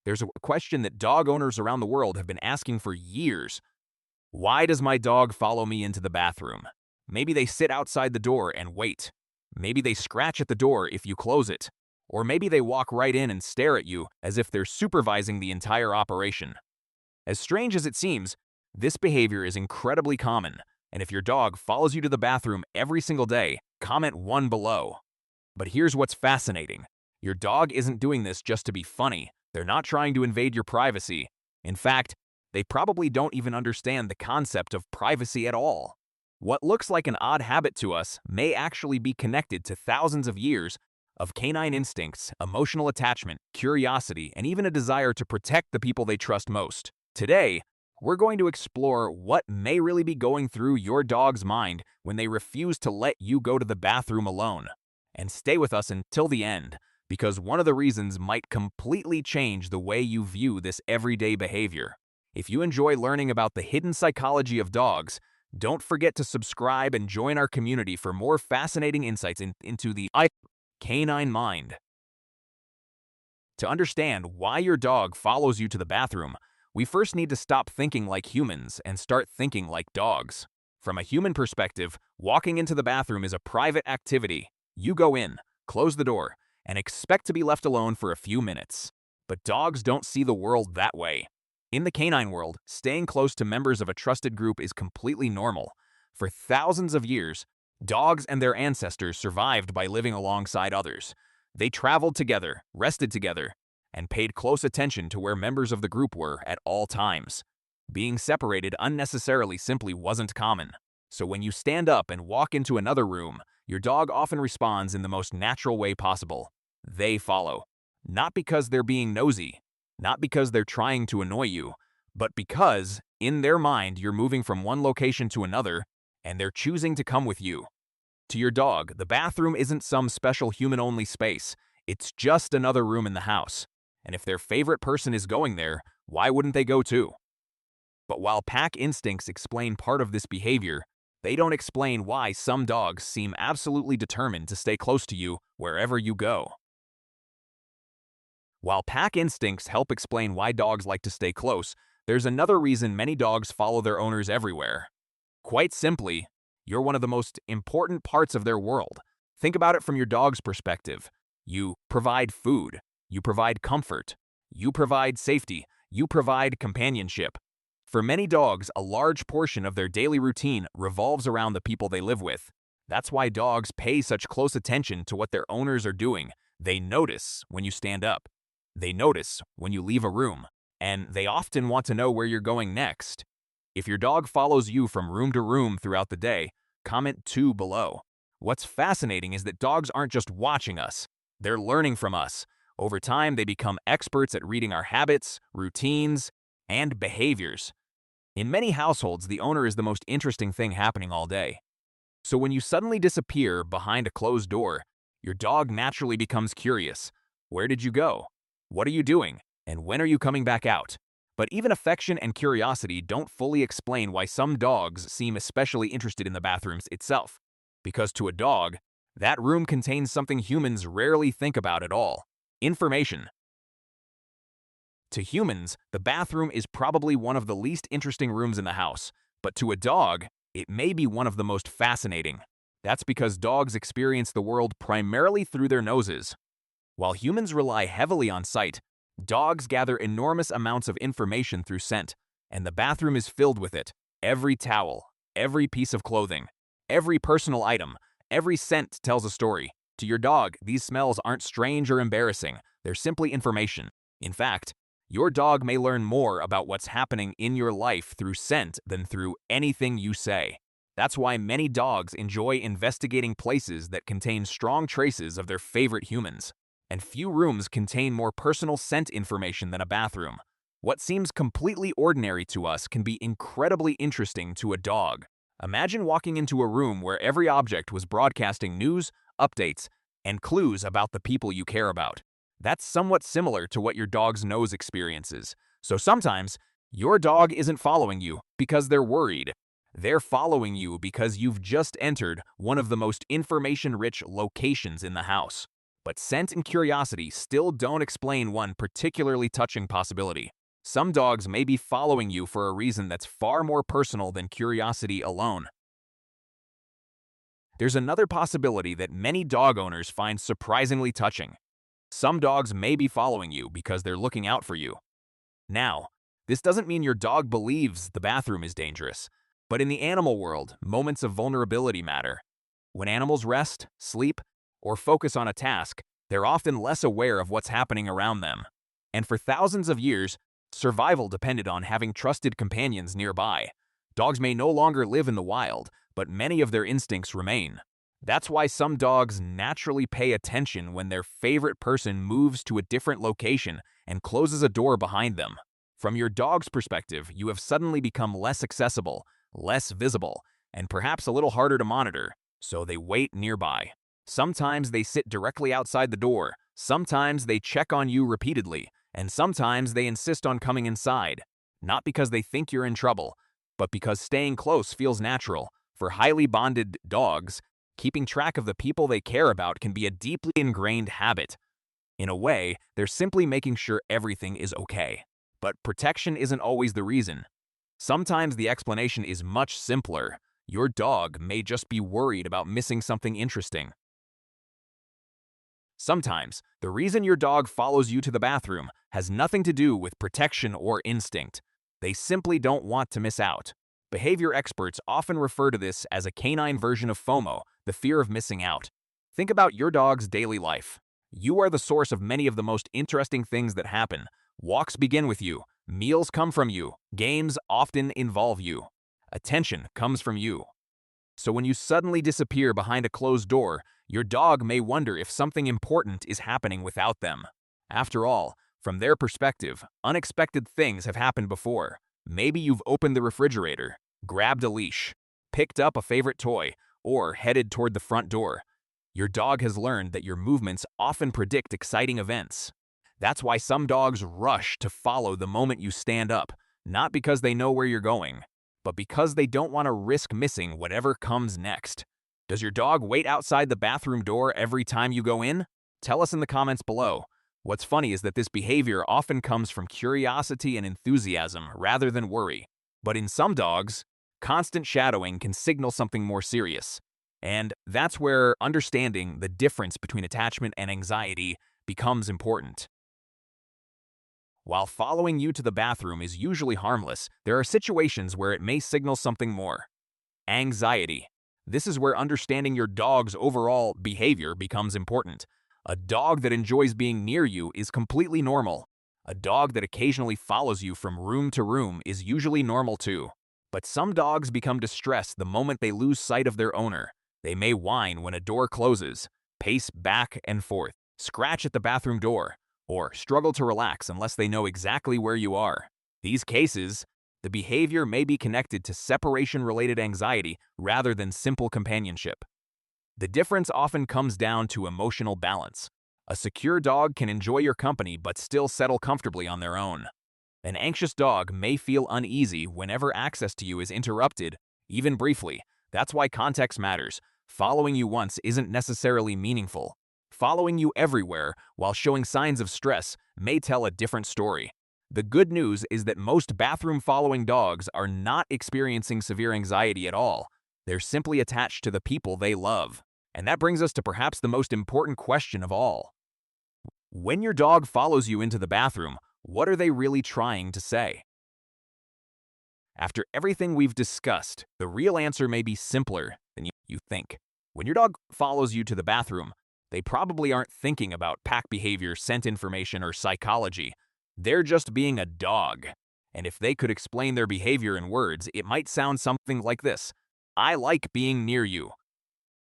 There's a question that dog owners around the world have been asking for years. Why does my dog follow me into the bathroom? Maybe they sit outside the door and wait. Maybe they scratch at the door if you close it. Or maybe they walk right in and stare at you as if they're supervising the entire operation. As strange as it seems, this behavior is incredibly common, and if your dog follows you to the bathroom every single day, comment 1 below. But here's what's fascinating. Your dog isn't doing this just to be funny. They're not trying to invade your privacy. In fact, they probably don't even understand the concept of privacy at all. What looks like an odd habit to us may actually be connected to thousands of years of canine instincts, emotional attachment, curiosity, and even a desire to protect the people they trust most. Today, we're going to explore what may really be going through your dog's mind when they refuse to let you go to the bathroom alone. And stay with us until the end, because one of the reasons might completely change the way you view this everyday behavior. If you enjoy learning about the hidden psychology of dogs, don't forget to subscribe and join our community for more fascinating insights into the canine mind. To understand why your dog follows you to the bathroom, we first need to stop thinking like humans and start thinking like dogs. From a human perspective, walking into the bathroom is a private activity. You go in, close the door, and expect to be left alone for a few minutes. But dogs don't see the world that way. In the canine world, staying close to members of a trusted group is completely normal. For thousands of years, dogs and their ancestors survived by living alongside others. They traveled together, rested together, and paid close attention to where members of the group were at all times. Being separated unnecessarily simply wasn't common. So when you stand up and walk into another room, your dog often responds in the most natural way possible. They follow. Not because they're being nosy, not because they're trying to annoy you, but because, in their mind, you're moving from one location to another, and they're choosing to come with you. To your dog, the bathroom isn't some special human-only space. It's just another room in the house. And if their favorite person is going there, why wouldn't they go too? But while pack instincts explain part of this behavior, they don't explain why some dogs seem absolutely determined to stay close to you wherever you go. While pack instincts help explain why dogs like to stay close, there's another reason many dogs follow their owners everywhere. Quite simply, you're one of the most important parts of their world. Think about it from your dog's perspective. You provide food. You provide comfort. You provide safety. You provide companionship. For many dogs, a large portion of their daily routine revolves around the people they live with. That's why dogs pay such close attention to what their owners are doing. They notice when you stand up. They notice when you leave a room. And they often want to know where you're going next. If your dog follows you from room to room throughout the day, comment 2 below. What's fascinating is that dogs aren't just watching us. They're learning from us. Over time, they become experts at reading our habits, routines, and behaviors. In many households, the owner is the most interesting thing happening all day. So when you suddenly disappear behind a closed door, your dog naturally becomes curious. Where did you go? What are you doing? And when are you coming back out? But even affection and curiosity don't fully explain why some dogs seem especially interested in the bathrooms itself. Because to a dog, that room contains something humans rarely think about at all: information. To humans, the bathroom is probably one of the least interesting rooms in the house, but to a dog, it may be one of the most fascinating. That's because dogs experience the world primarily through their noses. While humans rely heavily on sight, dogs gather enormous amounts of information through scent, and the bathroom is filled with it. Every towel, every piece of clothing, every personal item, every scent tells a story. To your dog, these smells aren't strange or embarrassing. They're simply information. In fact, your dog may learn more about what's happening in your life through scent than through anything you say. That's why many dogs enjoy investigating places that contain strong traces of their favorite humans. And few rooms contain more personal scent information than a bathroom. What seems completely ordinary to us can be incredibly interesting to a dog. Imagine walking into a room where every object was broadcasting news, updates, and clues about the people you care about. That's somewhat similar to what your dog's nose experiences. So sometimes, your dog isn't following you because they're worried. They're following you because you've just entered one of the most information-rich locations in the house. But scent and curiosity still don't explain one particularly touching possibility. Some dogs may be following you for a reason that's far more personal than curiosity alone. There's another possibility that many dog owners find surprisingly touching. Some dogs may be following you because they're looking out for you. Now, this doesn't mean your dog believes the bathroom is dangerous, but in the animal world, moments of vulnerability matter. When animals rest, sleep, or focus on a task, they're often less aware of what's happening around them. And for thousands of years, survival depended on having trusted companions nearby. Dogs may no longer live in the wild, but many of their instincts remain. That's why some dogs naturally pay attention when their favorite person moves to a different location and closes a door behind them. From your dog's perspective, you have suddenly become less accessible, less visible, and perhaps a little harder to monitor, so they wait nearby. Sometimes they sit directly outside the door, sometimes they check on you repeatedly, and sometimes they insist on coming inside. Not because they think you're in trouble, but because staying close feels natural. For highly bonded dogs, keeping track of the people they care about can be a deeply ingrained habit. In a way, they're simply making sure everything is okay. But protection isn't always the reason. Sometimes the explanation is much simpler. Your dog may just be worried about missing something interesting. Sometimes, the reason your dog follows you to the bathroom has nothing to do with protection or instinct. They simply don't want to miss out. Behavior experts often refer to this as a canine version of FOMO, the fear of missing out. Think about your dog's daily life. You are the source of many of the most interesting things that happen. Walks begin with you. Meals come from you. Games often involve you. Attention comes from you. So when you suddenly disappear behind a closed door, your dog may wonder if something important is happening without them. After all, from their perspective, unexpected things have happened before. Maybe you've opened the refrigerator, grabbed a leash, picked up a favorite toy, or headed toward the front door. Your dog has learned that your movements often predict exciting events. That's why some dogs rush to follow the moment you stand up, not because they know where you're going, but because they don't want to risk missing whatever comes next. Does your dog wait outside the bathroom door every time you go in? Tell us in the comments below. What's funny is that this behavior often comes from curiosity and enthusiasm rather than worry. But in some dogs, constant shadowing can signal something more serious. And that's where understanding the difference between attachment and anxiety becomes important. While following you to the bathroom is usually harmless, there are situations where it may signal something more. Anxiety. This is where understanding your dog's overall behavior becomes important. A dog that enjoys being near you is completely normal. A dog that occasionally follows you from room to room is usually normal too. But some dogs become distressed the moment they lose sight of their owner. They may whine when a door closes, pace back and forth, scratch at the bathroom door, or struggle to relax unless they know exactly where you are. These cases, the behavior may be connected to separation-related anxiety rather than simple companionship. The difference often comes down to emotional balance. A secure dog can enjoy your company but still settle comfortably on their own. An anxious dog may feel uneasy whenever access to you is interrupted, even briefly. That's why context matters. Following you once isn't necessarily meaningful. Following you everywhere while showing signs of stress may tell a different story. The good news is that most bathroom-following dogs are not experiencing severe anxiety at all. They're simply attached to the people they love. And that brings us to perhaps the most important question of all. When your dog follows you into the bathroom, what are they really trying to say? After everything we've discussed, the real answer may be simpler than you think. When your dog follows you to the bathroom, they probably aren't thinking about pack behavior, scent information, or psychology. They're just being a dog. And if they could explain their behavior in words, it might sound something like this. I like being near you.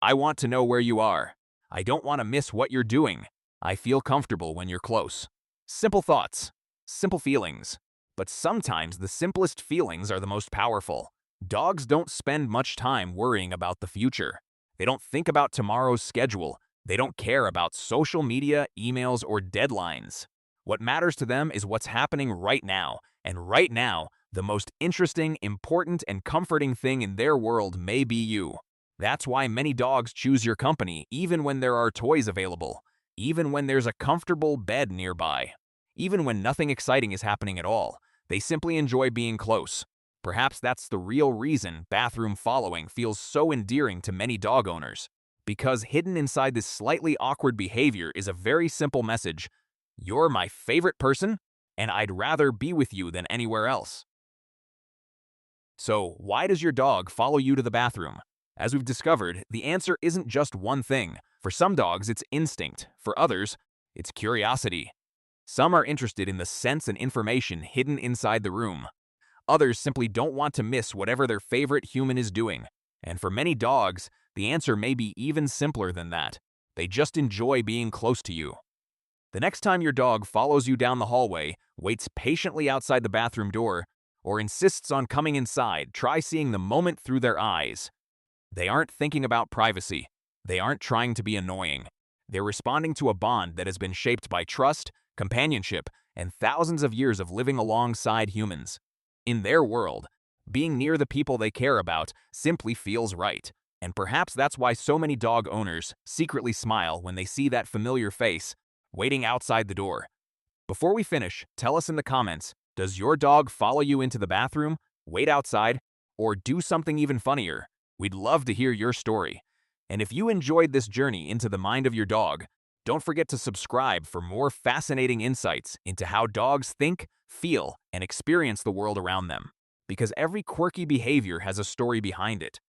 I want to know where you are. I don't want to miss what you're doing. I feel comfortable when you're close. Simple thoughts, simple feelings. But sometimes the simplest feelings are the most powerful. Dogs don't spend much time worrying about the future. They don't think about tomorrow's schedule. They don't care about social media, emails, or deadlines. What matters to them is what's happening right now. And right now, the most interesting, important, and comforting thing in their world may be you. That's why many dogs choose your company, even when there are toys available. even when there's a comfortable bed nearby. Even when nothing exciting is happening at all, they simply enjoy being close. Perhaps that's the real reason bathroom following feels so endearing to many dog owners. Because hidden inside this slightly awkward behavior is a very simple message: you're my favorite person, and I'd rather be with you than anywhere else. So, why does your dog follow you to the bathroom? As we've discovered, the answer isn't just one thing. For some dogs, it's instinct. For others, it's curiosity. Some are interested in the scents and information hidden inside the room. Others simply don't want to miss whatever their favorite human is doing. And for many dogs, the answer may be even simpler than that. They just enjoy being close to you. The next time your dog follows you down the hallway, waits patiently outside the bathroom door, or insists on coming inside, try seeing the moment through their eyes. They aren't thinking about privacy. They aren't trying to be annoying. They're responding to a bond that has been shaped by trust, companionship, and thousands of years of living alongside humans. In their world, being near the people they care about simply feels right. And perhaps that's why so many dog owners secretly smile when they see that familiar face waiting outside the door. Before we finish, tell us in the comments, does your dog follow you into the bathroom, wait outside, or do something even funnier? We'd love to hear your story. And if you enjoyed this journey into the mind of your dog, don't forget to subscribe for more fascinating insights into how dogs think, feel, and experience the world around them. Because every quirky behavior has a story behind it.